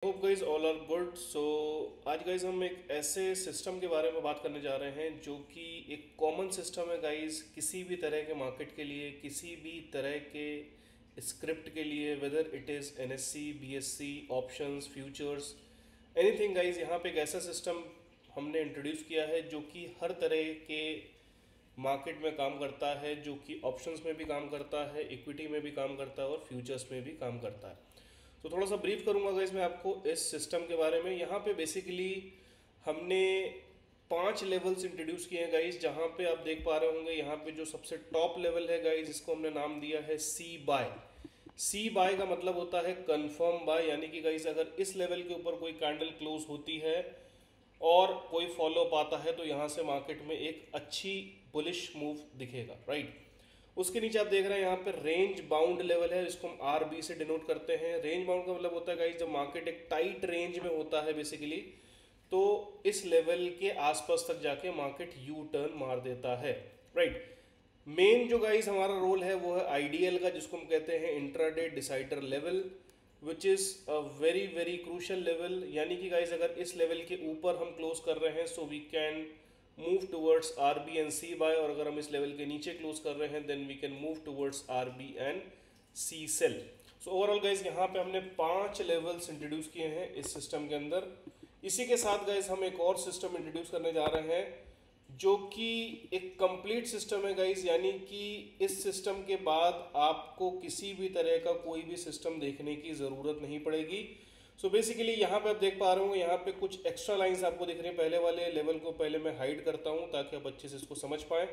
Hope guys all are good. So आज guys हम एक ऐसे सिस्टम के बारे में बात करने जा रहे हैं जो कि एक कॉमन सिस्टम है गाइज, किसी भी तरह के मार्केट के लिए, किसी भी तरह के स्क्रिप्ट के लिए, whether it is NSC, BSc, options, futures, anything guys. यहाँ पे एक ऐसा सिस्टम हमने इंट्रोड्यूस किया है जो कि हर तरह के मार्केट में काम करता है, जो कि ऑप्शंस में भी काम करता है, इक्विटी में भी काम करता है और फ्यूचर्स में भी काम करता है। तो थोड़ा सा ब्रीफ करूंगा गाइस मैं आपको इस सिस्टम के बारे में। यहाँ पे बेसिकली हमने 5 लेवल्स इंट्रोड्यूस किए हैं गाइस, जहाँ पे आप देख पा रहे होंगे। यहाँ पे जो सबसे टॉप लेवल है गाइस, इसको हमने नाम दिया है सी बाय। सी बाय का मतलब होता है कंफर्म बाय, यानी कि गाइस अगर इस लेवल के ऊपर कोई कैंडल क्लोज होती है और कोई फॉलो अप आता है तो यहाँ से मार्केट में एक अच्छी बुलिश मूव दिखेगा, राइट। उसके नीचे आप देख रहे हैं यहाँ पे रेंज बाउंड लेवल है, इसको हम आर बी से डिनोट करते हैं। रेंज बाउंड का मतलब होता है गाइस जब मार्केट एक टाइट रेंज में होता है बेसिकली, तो इस लेवल के आसपास तक जाके मार्केट यू टर्न मार देता है, राइट। मेन जो गाइस हमारा रोल है वो है आईडीएल का, जिसको हम कहते हैं intraday decider level, which is a very very crucial level. यानी कि गाइस अगर इस लेवल के ऊपर हम क्लोज कर रहे हैं so we can move towards R B and C buy, और अगर हम इस लेवल के नीचे क्लोज कर रहे हैं then we can move towards R B and C sell. So overall guys यहाँ पे हमने 5 लेवल्स इंट्रोड्यूस किए हैं इस सिस्टम के अंदर। इसी के साथ गाइस हम एक और सिस्टम इंट्रोड्यूस करने जा रहे हैं जो कि एक कंप्लीट सिस्टम है गाइस, यानी कि इस सिस्टम के बाद आपको किसी भी तरह का कोई भी सिस्टम देखने की ज़रूरत नहीं पड़ेगी। सो बेसिकली यहाँ पे आप देख पा रहे होंगे, यहाँ पे कुछ एक्स्ट्रा लाइंस आपको दिख रही हैं। पहले वाले लेवल को पहले मैं हाइड करता हूँ ताकि आप अच्छे से इसको समझ पाएँ।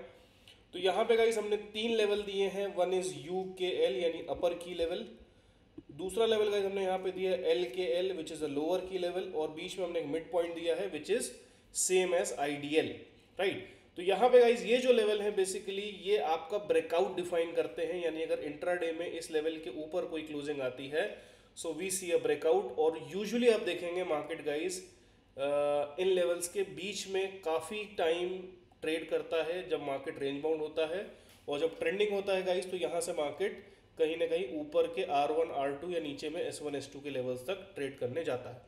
तो यहाँ पे गाइस हमने 3 लेवल दिए हैं। वन इज़ यू के एल यानी अपर की लेवल। दूसरा लेवल गाइस हमने यहाँ पे दिया है L K L which is a lower key level, और बीच में हमने एक मिड पॉइंट दिया है which is same as IDL, right. तो यहाँ पे गाइज ये जो लेवल है बेसिकली ये आपका ब्रेकआउट डिफाइन करते हैं, यानी अगर इंट्राडे में इस लेवल के ऊपर कोई क्लोजिंग आती है so we see a breakout. और यूजुअली आप देखेंगे मार्केट गाइज इन लेवल्स के बीच में काफ़ी टाइम ट्रेड करता है जब मार्केट रेंज बाउंड होता है, और जब ट्रेंडिंग होता है गाइज तो यहाँ से मार्केट कहीं ना कहीं ऊपर के R1 R2 या नीचे में S1 S2 के लेवल्स तक ट्रेड करने जाता है।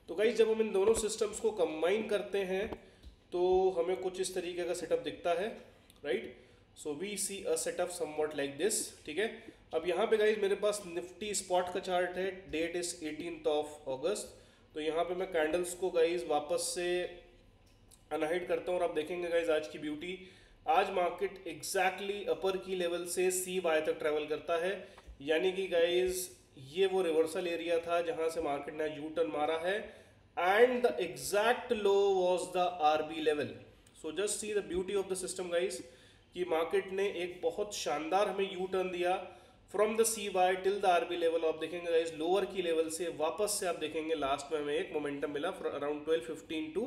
तो गाइज जब हम इन दोनों सिस्टम्स को कंबाइन करते हैं तो हमें कुछ इस तरीके का सेटअप दिखता है, right. So we see a setup something like this, ठीक है। अब यहाँ पे गाइज मेरे पास निफ्टी स्पॉट का चार्ट है, date is 18th of August. तो यहाँ पे मैं कैंडल्स को गाइज वापस से अनहाइड करता हूँ और आप देखेंगे गाइज आज की ब्यूटी। आज मार्केट एग्जैक्टली अपर की लेवल से सी वाई तक ट्रेवल करता है, यानी कि गाइज ये वो रिवर्सल एरिया था जहां से मार्केट ने यू टर्न मारा है, and the exact low was the RB level. So just see the beauty of the system guys, कि मार्केट ने एक बहुत शानदार हमें यू टर्न दिया from the C Y till the RB level. आप देखेंगे गाइज लोअर की लेवल से वापस से आप देखेंगे लास्ट में हमें एक मोमेंटम मिला अराउंड 1215 टू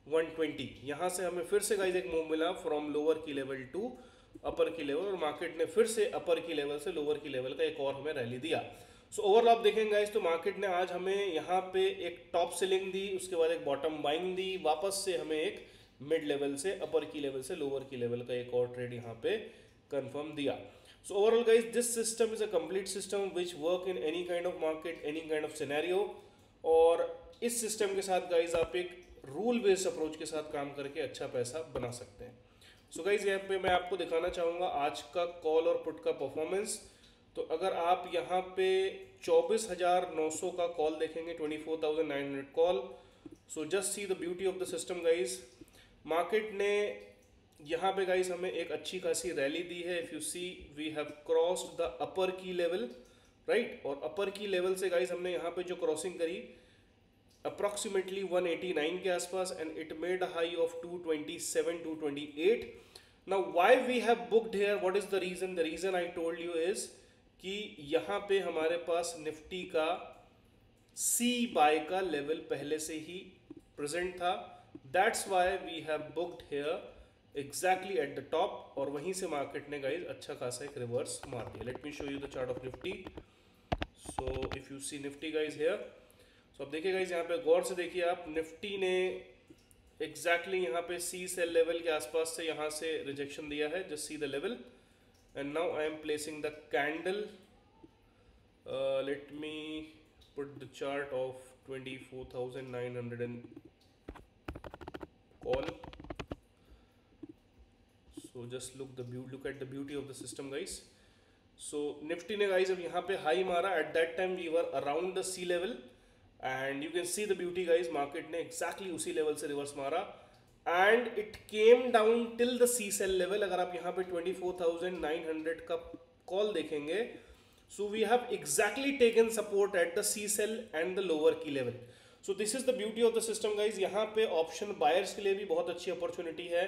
120। यहाँ से हमें फिर से गाइज एक मूव मिला from lower key level two upper key level, और मार्केट ने फिर से अपर की लेवल से लोअर की लेवल का एक और हमें रैली दिया। सो ओवरऑल आप देखेंगे गाइज तो मार्केट ने आज हमें यहाँ पे एक टॉप सेलिंग दी, उसके बाद एक बॉटम बाइंग दी, वापस से हमें एक मिड लेवल से अपर की लेवल से लोअर की लेवल का एक और ट्रेड यहाँ पे कंफर्म दिया। So overall guys this system is a complete system which work in any kind of market, any kind of scenario. और इस सिस्टम के साथ गाइज आप एक रूल बेस्ड अप्रोच के साथ काम करके अच्छा पैसा बना सकते हैं। सो गाइज यहाँ पे मैं आपको दिखाना चाहूँगा आज का कॉल और पुट का परफॉर्मेंस। तो अगर आप यहाँ पे 24,900 का कॉल देखेंगे, 24,900 call. So just see the beauty of the system guys. Market ने यहाँ पे गाइज हमें एक अच्छी खासी रैली दी है। If you see we have crossed the upper key level, right. और अपर की लेवल से गाइज हमने यहाँ पे जो क्रॉसिंग करी approximately 189 के आसपास, and it made a high of 227 228. Now why we have booked here, what is the reason? The reason I told you is कि यहाँ पे हमारे पास निफ्टी का सी बाय का लेवल पहले से ही प्रेजेंट था, that's why we have booked here exactly at the top, और वहीं से मार्केट ने गाइज अच्छा खासा एक रिवर्स मार दिया। Let me show you the chart of Nifty. So if you see Nifty guys here, तो अब देखिए गाइज यहाँ पे गौर से देखिए आप, निफ्टी ने एग्जैक्टली यहाँ पे सी सेल लेवल के आसपास से यहाँ से रिजेक्शन दिया है, just see the level, and now I am placing the candle. Let me put the chart of 24,900 and call. So just look at the beauty of the system, guys. So Nifty ने guys अब यहाँ पे high मारा. At that time we were around the sea level and you can see the beauty, guys. Market ने exactly उसी level से reverse मारा and it came down till the C cell level. अगर आप यहाँ पे 24,900 का call देखेंगे, so we have exactly taken support at the C cell and the lower key level. So this is the beauty of the system, guys. यहाँ पे option buyers के लिए भी बहुत अच्छी opportunity है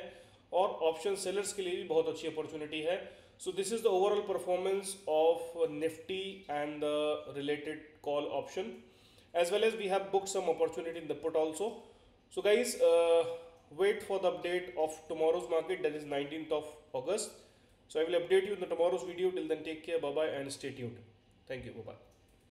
और ऑप्शन सेलर्स के लिए भी बहुत अच्छी अपॉर्चुनिटी है. So this is the overall performance of Nifty and the related call option, as well as we have booked some opportunity in the put also. So guys, wait for the update of tomorrow's market, that is 19th of August. So I will update you in the tomorrow's video. Till then, take care, bye bye, and stay tuned. Thank you, bye bye.